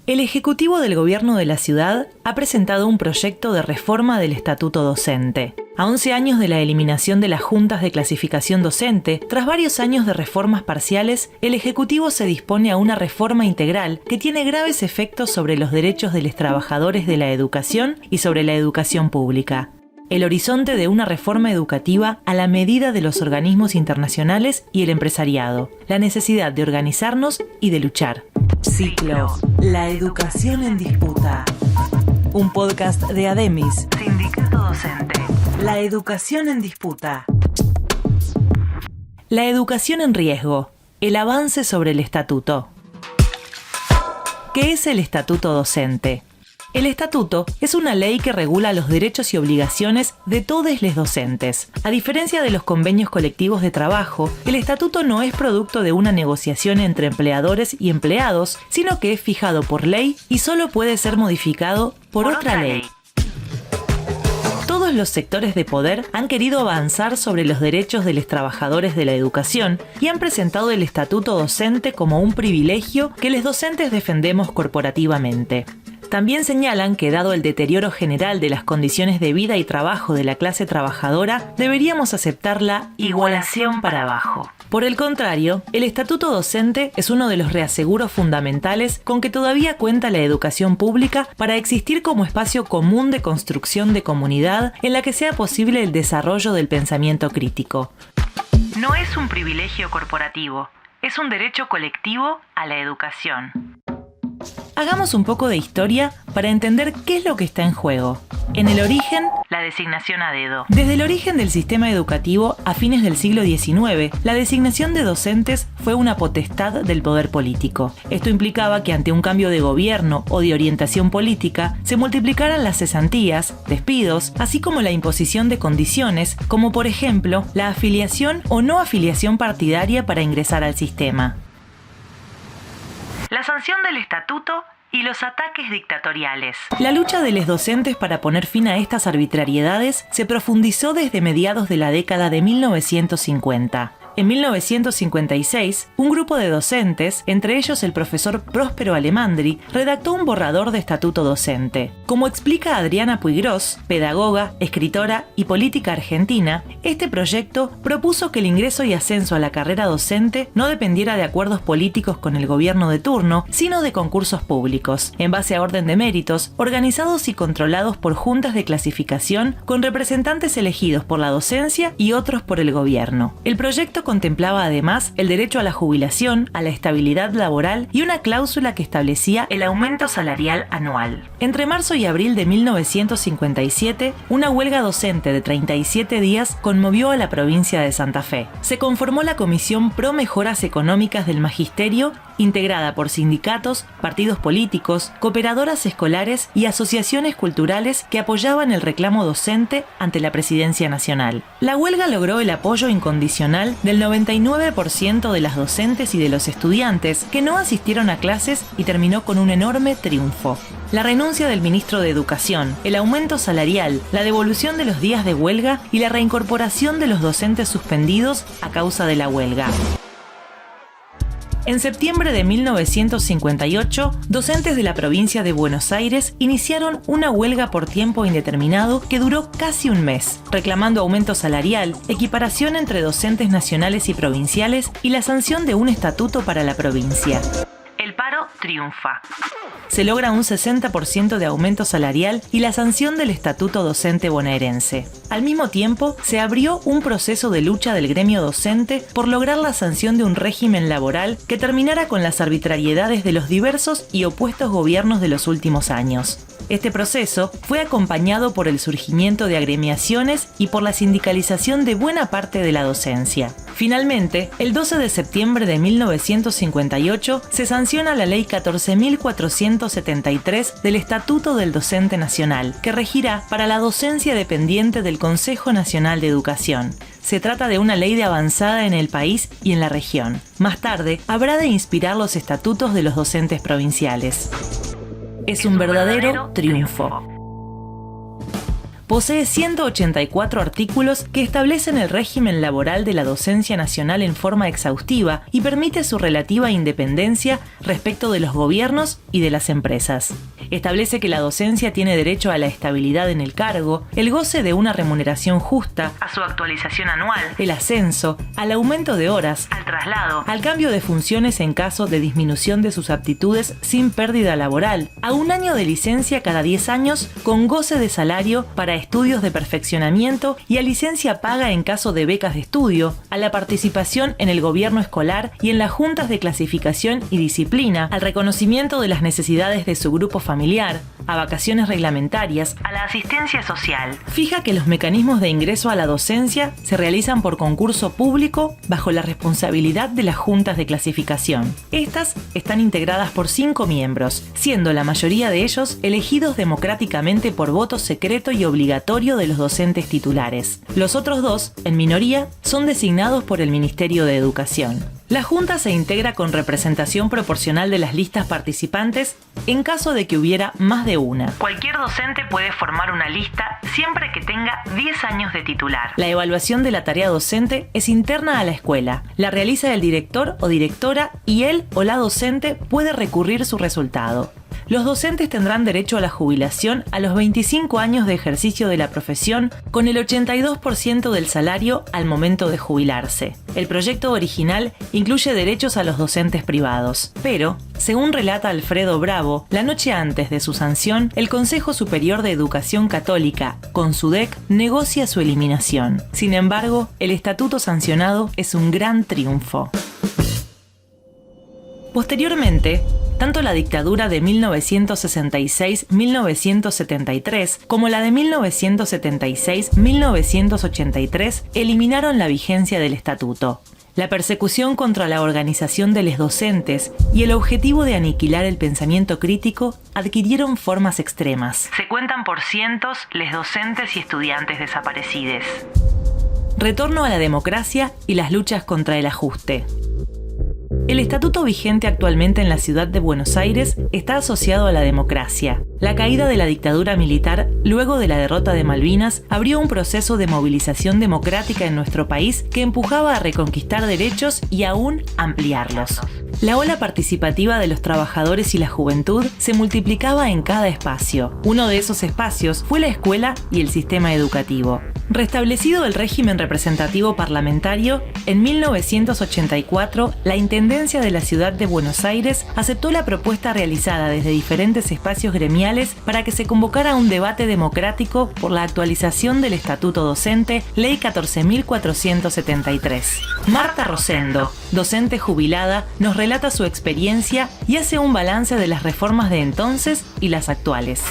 El Ejecutivo del Gobierno de la Ciudad ha presentado un proyecto de reforma del Estatuto Docente. A 11 años de la eliminación de las juntas de clasificación docente, tras varios años de reformas parciales, el Ejecutivo se dispone a una reforma integral que tiene graves efectos sobre los derechos de los trabajadores de la educación y sobre la educación pública. El horizonte de una reforma educativa a la medida de los organismos internacionales y el empresariado, la necesidad de organizarnos y de luchar. Ciclo: La educación en disputa. Un podcast de ADEMIS, Sindicato Docente. La educación en disputa. La educación en riesgo. El avance sobre el estatuto. ¿Qué es el estatuto docente? El estatuto es una ley que regula los derechos y obligaciones de todos los docentes. A diferencia de los convenios colectivos de trabajo, el estatuto no es producto de una negociación entre empleadores y empleados, sino que es fijado por ley y solo puede ser modificado por otra ley. Todos los sectores de poder han querido avanzar sobre los derechos de los trabajadores de la educación y han presentado el estatuto docente como un privilegio que los docentes defendemos corporativamente. También señalan que, dado el deterioro general de las condiciones de vida y trabajo de la clase trabajadora, deberíamos aceptar la igualación para abajo. Por el contrario, el estatuto docente es uno de los reaseguros fundamentales con que todavía cuenta la educación pública para existir como espacio común de construcción de comunidad en la que sea posible el desarrollo del pensamiento crítico. No es un privilegio corporativo, es un derecho colectivo a la educación. Hagamos un poco de historia para entender qué es lo que está en juego. En el origen, la designación a dedo. Desde el origen del sistema educativo a fines del siglo XIX, la designación de docentes fue una potestad del poder político. Esto implicaba que ante un cambio de gobierno o de orientación política, se multiplicaran las cesantías, despidos, así como la imposición de condiciones, como por ejemplo, la afiliación o no afiliación partidaria para ingresar al sistema. La sanción del estatuto y los ataques dictatoriales. La lucha de los docentes para poner fin a estas arbitrariedades se profundizó desde mediados de la década de 1950. En 1956, un grupo de docentes, entre ellos el profesor Próspero Alemandri, redactó un borrador de estatuto docente. Como explica Adriana Puigros, pedagoga, escritora y política argentina, este proyecto propuso que el ingreso y ascenso a la carrera docente no dependiera de acuerdos políticos con el gobierno de turno, sino de concursos públicos, en base a orden de méritos, organizados y controlados por juntas de clasificación con representantes elegidos por la docencia y otros por el gobierno. El proyecto contemplaba además el derecho a la jubilación, a la estabilidad laboral y una cláusula que establecía el aumento salarial anual. Entre marzo y abril de 1957, una huelga docente de 37 días conmovió a la provincia de Santa Fe. Se conformó la Comisión Pro Mejoras Económicas del Magisterio, integrada por sindicatos, partidos políticos, cooperadoras escolares y asociaciones culturales que apoyaban el reclamo docente ante la Presidencia Nacional. La huelga logró el apoyo incondicional del 99% de las docentes y de los estudiantes que no asistieron a clases y terminó con un enorme triunfo. La renuncia del ministro de Educación, el aumento salarial, la devolución de los días de huelga y la reincorporación de los docentes suspendidos a causa de la huelga. En septiembre de 1958, docentes de la provincia de Buenos Aires iniciaron una huelga por tiempo indeterminado que duró casi un mes, reclamando aumento salarial, equiparación entre docentes nacionales y provinciales y la sanción de un estatuto para la provincia. El paro triunfa. Se logra un 60% de aumento salarial y la sanción del estatuto docente bonaerense. Al mismo tiempo, se abrió un proceso de lucha del gremio docente por lograr la sanción de un régimen laboral que terminara con las arbitrariedades de los diversos y opuestos gobiernos de los últimos años. Este proceso fue acompañado por el surgimiento de agremiaciones y por la sindicalización de buena parte de la docencia. Finalmente, el 12 de septiembre de 1958 se sanciona la Ley 14.473 del Estatuto del Docente Nacional, que regirá para la docencia dependiente del Consejo Nacional de Educación. Se trata de una ley de avanzada en el país y en la región. Más tarde, habrá de inspirar los estatutos de los docentes provinciales. Es un verdadero triunfo. Posee 184 artículos que establecen el régimen laboral de la docencia nacional en forma exhaustiva y permite su relativa independencia respecto de los gobiernos y de las empresas. Establece que la docencia tiene derecho a la estabilidad en el cargo, el goce de una remuneración justa, a su actualización anual, el ascenso, al aumento de horas, al traslado, al cambio de funciones en caso de disminución de sus aptitudes sin pérdida laboral, a un año de licencia cada 10 años con goce de salario para estudios de perfeccionamiento y a licencia paga en caso de becas de estudio, a la participación en el gobierno escolar y en las juntas de clasificación y disciplina, al reconocimiento de las necesidades de su grupo familiar, a vacaciones reglamentarias, a la asistencia social. Fija que los mecanismos de ingreso a la docencia se realizan por concurso público bajo la responsabilidad de las juntas de clasificación. Estas están integradas por 5 miembros, siendo la mayoría de ellos elegidos democráticamente por voto secreto y obligatorio de los docentes titulares. Los otros 2, en minoría, son designados por el Ministerio de Educación. La Junta se integra con representación proporcional de las listas participantes en caso de que hubiera más de una. Cualquier docente puede formar una lista siempre que tenga 10 años de titular. La evaluación de la tarea docente es interna a la escuela. La realiza el director o directora y él o la docente puede recurrir su resultado. Los docentes tendrán derecho a la jubilación a los 25 años de ejercicio de la profesión con el 82% del salario al momento de jubilarse. El proyecto original incluye derechos a los docentes privados, pero, según relata Alfredo Bravo, la noche antes de su sanción, el Consejo Superior de Educación Católica, CONSUDEC, negocia su eliminación. Sin embargo, el estatuto sancionado es un gran triunfo. Posteriormente, tanto la dictadura de 1966-1973 como la de 1976-1983 eliminaron la vigencia del estatuto. La persecución contra la organización de los docentes y el objetivo de aniquilar el pensamiento crítico adquirieron formas extremas. Se cuentan por cientos los docentes y estudiantes desaparecidos. Retorno a la democracia y las luchas contra el ajuste. El estatuto vigente actualmente en la ciudad de Buenos Aires está asociado a la democracia. La caída de la dictadura militar luego de la derrota de Malvinas abrió un proceso de movilización democrática en nuestro país que empujaba a reconquistar derechos y aún ampliarlos. La ola participativa de los trabajadores y la juventud se multiplicaba en cada espacio. Uno de esos espacios fue la escuela y el sistema educativo. Restablecido el régimen representativo parlamentario, en 1984 la Intendencia de la Ciudad de Buenos Aires aceptó la propuesta realizada desde diferentes espacios gremiales para que se convocara un debate democrático por la actualización del Estatuto Docente, Ley 14.473. Marta Rosendo, docente jubilada, nos relata su experiencia y hace un balance de las reformas de entonces y las actuales.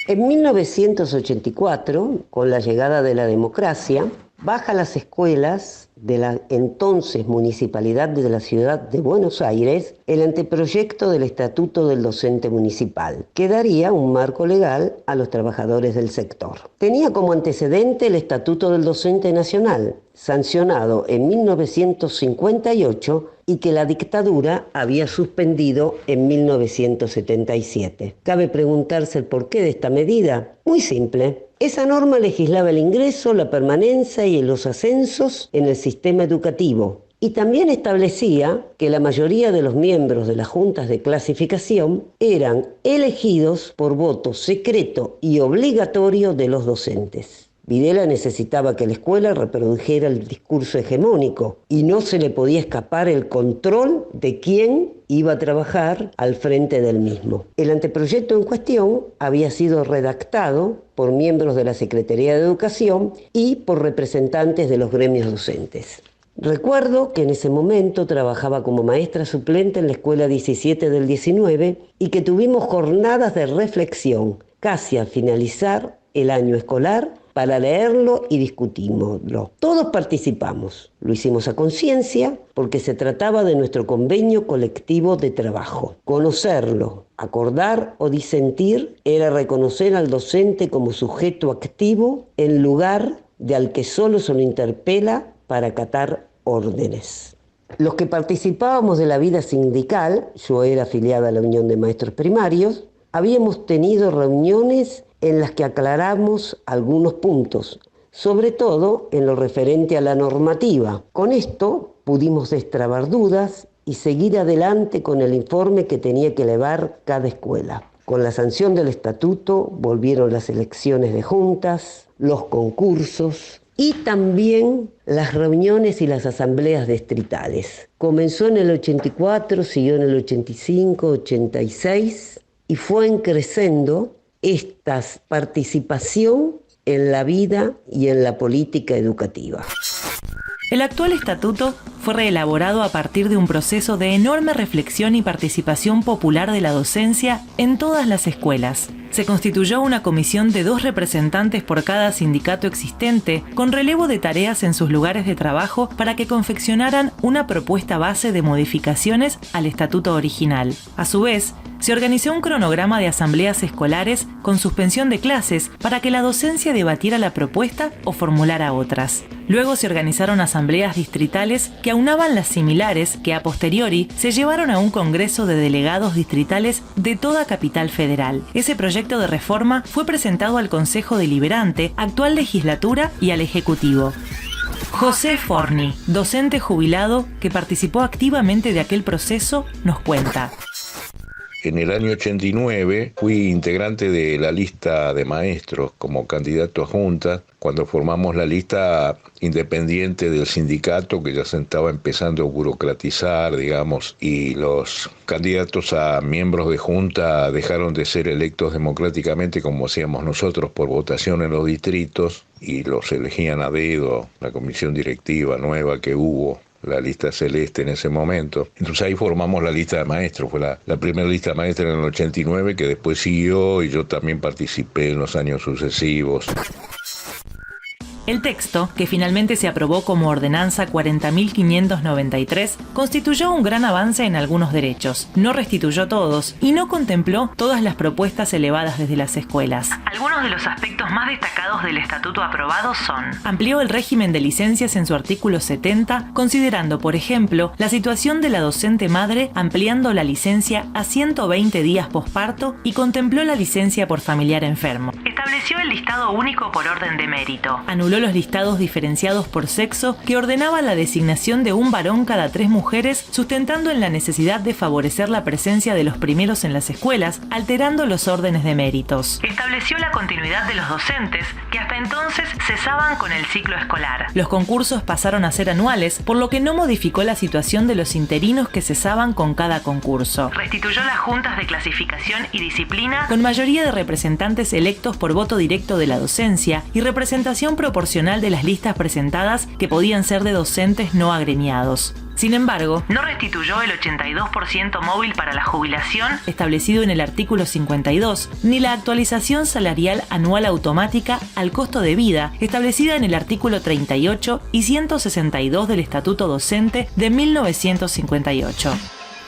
En 1984, con la llegada de la democracia, baja a las escuelas de la entonces Municipalidad de la Ciudad de Buenos Aires el anteproyecto del Estatuto del Docente Municipal, que daría un marco legal a los trabajadores del sector. Tenía como antecedente el Estatuto del Docente Nacional, sancionado en 1958 y que la dictadura había suspendido en 1977. Cabe preguntarse el porqué de esta medida. Muy simple. Esa norma legislaba el ingreso, la permanencia y los ascensos en el sistema educativo y también establecía que la mayoría de los miembros de las juntas de clasificación eran elegidos por voto secreto y obligatorio de los docentes. Videla necesitaba que la escuela reprodujera el discurso hegemónico y no se le podía escapar el control de quién iba a trabajar al frente del mismo. El anteproyecto en cuestión había sido redactado por miembros de la Secretaría de Educación y por representantes de los gremios docentes. Recuerdo que en ese momento trabajaba como maestra suplente en la Escuela 17 del 19 y que tuvimos jornadas de reflexión casi al finalizar el año escolar para leerlo y discutirlo. Todos participamos. Lo hicimos a conciencia porque se trataba de nuestro convenio colectivo de trabajo. Conocerlo, acordar o disentir era reconocer al docente como sujeto activo en lugar de al que solo se lo interpela para acatar órdenes. Los que participábamos de la vida sindical, yo era afiliada a la Unión de Maestros Primarios, habíamos tenido reuniones en las que aclaramos algunos puntos, sobre todo en lo referente a la normativa. Con esto pudimos destrabar dudas y seguir adelante con el informe que tenía que elevar cada escuela. Con la sanción del estatuto volvieron las elecciones de juntas, los concursos y también las reuniones y las asambleas distritales. Comenzó en el 84, siguió en el 85, 86 y fue creciendo esta participación en la vida y en la política educativa. El actual estatuto fue reelaborado a partir de un proceso de enorme reflexión y participación popular de la docencia en todas las escuelas. Se constituyó una comisión de 2 representantes por cada sindicato existente, con relevo de tareas en sus lugares de trabajo para que confeccionaran una propuesta base de modificaciones al estatuto original. A su vez, se organizó un cronograma de asambleas escolares con suspensión de clases para que la docencia debatiera la propuesta o formulara otras. Luego se organizaron asambleas distritales que aunaban las similares que a posteriori se llevaron a un congreso de delegados distritales de toda Capital Federal. Ese proyecto de reforma fue presentado al Consejo Deliberante, actual legislatura y al Ejecutivo. José Forni, docente jubilado que participó activamente de aquel proceso, nos cuenta. En el año 89 fui integrante de la lista de maestros como candidato a junta, cuando formamos la lista independiente del sindicato que ya se estaba empezando a burocratizar, digamos, y los candidatos a miembros de junta dejaron de ser electos democráticamente como hacíamos nosotros por votación en los distritos y los elegían a dedo, la comisión directiva nueva que hubo. La lista celeste en ese momento. Entonces ahí formamos la lista de maestros. Fue la primera lista de maestros en el 89 que después siguió y yo también participé en los años sucesivos. El texto, que finalmente se aprobó como Ordenanza 40.593, constituyó un gran avance en algunos derechos, no restituyó todos y no contempló todas las propuestas elevadas desde las escuelas. Algunos de los aspectos más destacados del estatuto aprobado son: amplió el régimen de licencias en su artículo 70, considerando, por ejemplo, la situación de la docente madre, ampliando la licencia a 120 días posparto y contempló la licencia por familiar enfermo. Estableció el listado único por orden de mérito. Anuló los listados diferenciados por sexo que ordenaba la designación de un varón cada 3 mujeres, sustentando en la necesidad de favorecer la presencia de los primeros en las escuelas, alterando los órdenes de méritos. Estableció la continuidad de los docentes, que hasta entonces cesaban con el ciclo escolar. Los concursos pasaron a ser anuales, por lo que no modificó la situación de los interinos que cesaban con cada concurso. Restituyó las juntas de clasificación y disciplina con mayoría de representantes electos por voto directo de la docencia y representación proporcional de las listas presentadas que podían ser de docentes no agremiados. Sin embargo, no restituyó el 82% móvil para la jubilación, establecido en el artículo 52, ni la actualización salarial anual automática al costo de vida, establecida en el artículo 38 y 162 del Estatuto Docente de 1958.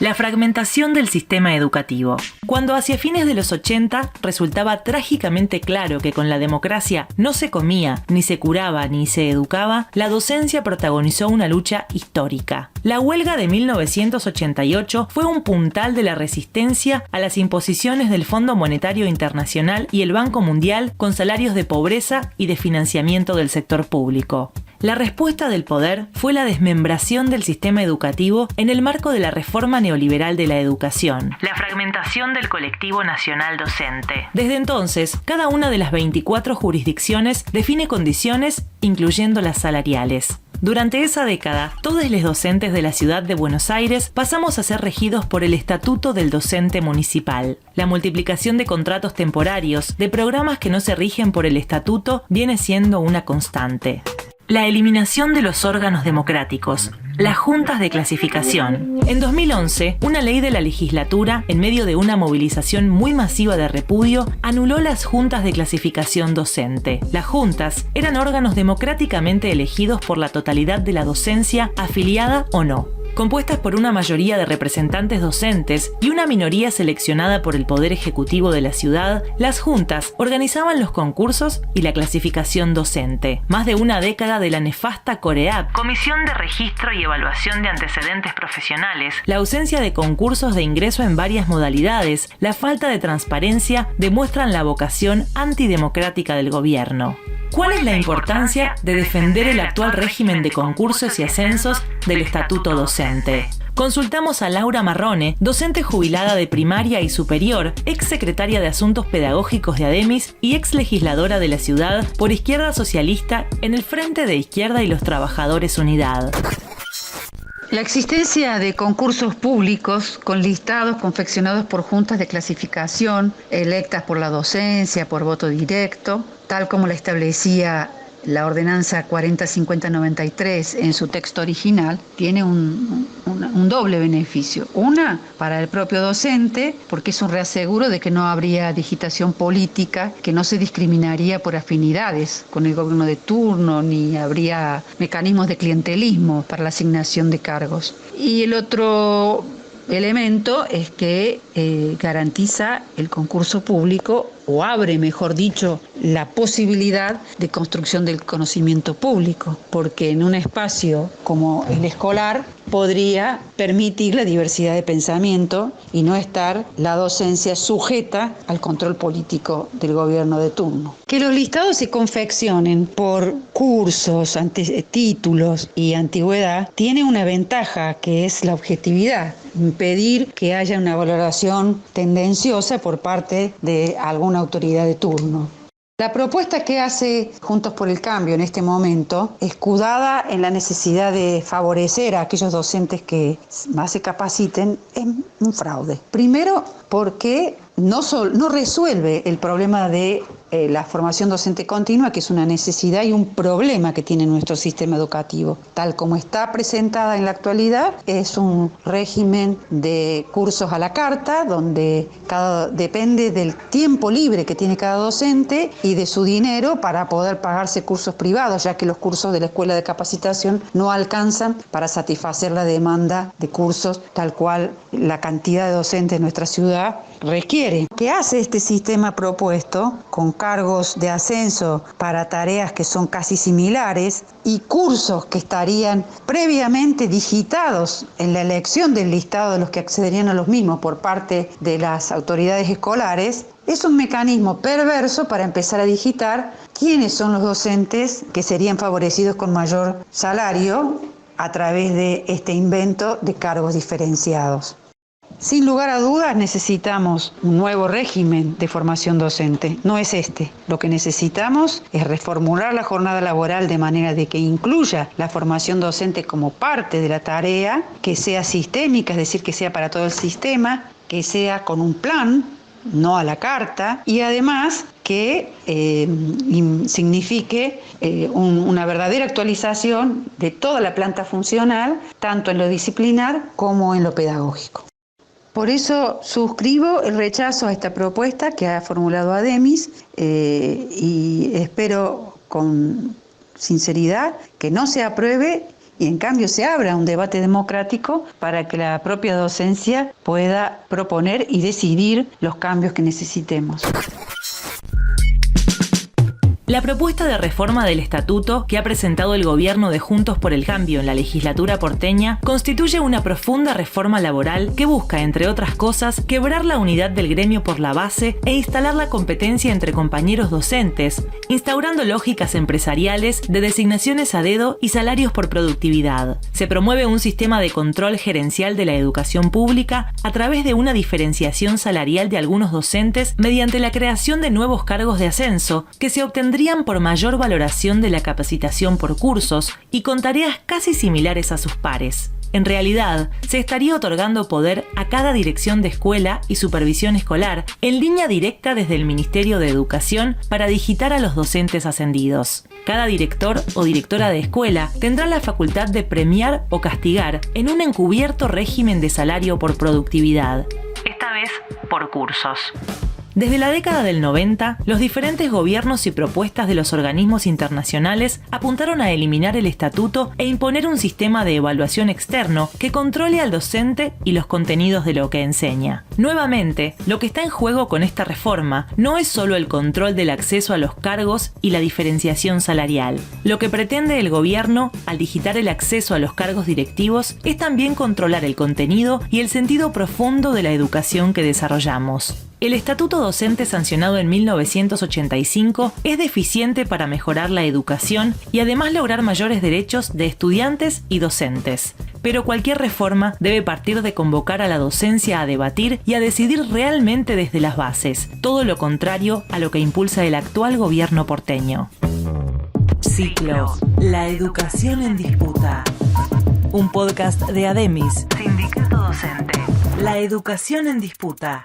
La fragmentación del sistema educativo. Cuando hacia fines de los 80 resultaba trágicamente claro que con la democracia no se comía, ni se curaba, ni se educaba, la docencia protagonizó una lucha histórica. La huelga de 1988 fue un puntal de la resistencia a las imposiciones del Fondo Monetario Internacional y el Banco Mundial con salarios de pobreza y de financiamiento del sector público. La respuesta del poder fue la desmembración del sistema educativo en el marco de la reforma neoliberal de la educación, la fragmentación del colectivo nacional docente. Desde entonces, cada una de las 24 jurisdicciones define condiciones, incluyendo las salariales. Durante esa década, todos los docentes de la ciudad de Buenos Aires pasamos a ser regidos por el Estatuto del Docente Municipal. La multiplicación de contratos temporarios, de programas que no se rigen por el estatuto, viene siendo una constante. La eliminación de los órganos democráticos, las juntas de clasificación. En 2011, una ley de la legislatura, en medio de una movilización muy masiva de repudio, anuló las juntas de clasificación docente. Las juntas eran órganos democráticamente elegidos por la totalidad de la docencia, afiliada o no. Compuestas por una mayoría de representantes docentes y una minoría seleccionada por el Poder Ejecutivo de la ciudad, las juntas organizaban los concursos y la clasificación docente. Más de una década de la nefasta COREAP, Comisión de Registro y Evaluación de Antecedentes Profesionales, la ausencia de concursos de ingreso en varias modalidades, la falta de transparencia demuestran la vocación antidemocrática del gobierno. ¿Cuál es la importancia de defender el actual régimen de concursos y ascensos del Estatuto Docente? Consultamos a Laura Marrone, docente jubilada de primaria y superior, ex secretaria de Asuntos Pedagógicos de ADEMIS y ex legisladora de la ciudad por Izquierda Socialista en el Frente de Izquierda y los Trabajadores Unidad. La existencia de concursos públicos con listados confeccionados por juntas de clasificación, electas por la docencia, por voto directo, tal como la establecía la ordenanza 405093 en su texto original, tiene un doble beneficio. Una, para el propio docente, porque es un reaseguro de que no habría digitación política, que no se discriminaría por afinidades con el gobierno de turno, ni habría mecanismos de clientelismo para la asignación de cargos. Y el otro elemento es que garantiza el concurso público, o abre, mejor dicho, la posibilidad de construcción del conocimiento público, porque en un espacio como el escolar podría permitir la diversidad de pensamiento y no estar la docencia sujeta al control político del gobierno de turno. Que los listados se confeccionen por cursos, títulos y antigüedad tiene una ventaja, que es la objetividad, impedir que haya una valoración tendenciosa por parte de alguna autoridad de turno. La propuesta que hace Juntos por el Cambio en este momento, escudada en la necesidad de favorecer a aquellos docentes que más se capaciten, es un fraude. Primero, porque no resuelve el problema de la formación docente continua, que es una necesidad y un problema que tiene nuestro sistema educativo. Tal como está presentada en la actualidad, es un régimen de cursos a la carta, donde depende del tiempo libre que tiene cada docente y de su dinero para poder pagarse cursos privados, ya que los cursos de la escuela de capacitación no alcanzan para satisfacer la demanda de cursos tal cual la cantidad de docentes de nuestra ciudad requiere. ¿Qué hace este sistema propuesto con cargos de ascenso para tareas que son casi similares y cursos que estarían previamente digitados en la elección del listado de los que accederían a los mismos por parte de las autoridades escolares? Es un mecanismo perverso para empezar a digitar quiénes son los docentes que serían favorecidos con mayor salario a través de este invento de cargos diferenciados. Sin lugar a dudas necesitamos un nuevo régimen de formación docente, no es este. Lo que necesitamos es reformular la jornada laboral de manera de que incluya la formación docente como parte de la tarea, que sea sistémica, es decir, que sea para todo el sistema, que sea con un plan, no a la carta, y además que signifique una verdadera actualización de toda la planta funcional, tanto en lo disciplinar como en lo pedagógico. Por eso suscribo el rechazo a esta propuesta que ha formulado ADEMIS y espero con sinceridad que no se apruebe y en cambio se abra un debate democrático para que la propia docencia pueda proponer y decidir los cambios que necesitemos. La propuesta de reforma del estatuto que ha presentado el gobierno de Juntos por el Cambio en la legislatura porteña constituye una profunda reforma laboral que busca, entre otras cosas, quebrar la unidad del gremio por la base e instalar la competencia entre compañeros docentes, instaurando lógicas empresariales de designaciones a dedo y salarios por productividad. Se promueve un sistema de control gerencial de la educación pública a través de una diferenciación salarial de algunos docentes mediante la creación de nuevos cargos de ascenso que se obtendrían por mayor valoración de la capacitación por cursos y con tareas casi similares a sus pares. En realidad, se estaría otorgando poder a cada dirección de escuela y supervisión escolar en línea directa desde el Ministerio de Educación para digitar a los docentes ascendidos. Cada director o directora de escuela tendrá la facultad de premiar o castigar en un encubierto régimen de salario por productividad, esta vez por cursos. Desde la década del 90, los diferentes gobiernos y propuestas de los organismos internacionales apuntaron a eliminar el estatuto e imponer un sistema de evaluación externo que controle al docente y los contenidos de lo que enseña. Nuevamente, lo que está en juego con esta reforma no es solo el control del acceso a los cargos y la diferenciación salarial. Lo que pretende el gobierno, al digitar el acceso a los cargos directivos, es también controlar el contenido y el sentido profundo de la educación que desarrollamos. El Estatuto Docente sancionado en 1985 es deficiente para mejorar la educación y además lograr mayores derechos de estudiantes y docentes. Pero cualquier reforma debe partir de convocar a la docencia a debatir y a decidir realmente desde las bases, todo lo contrario a lo que impulsa el actual gobierno porteño. Ciclo: La educación en disputa. Un podcast de ADEMIS, Sindicato Docente. La educación en disputa.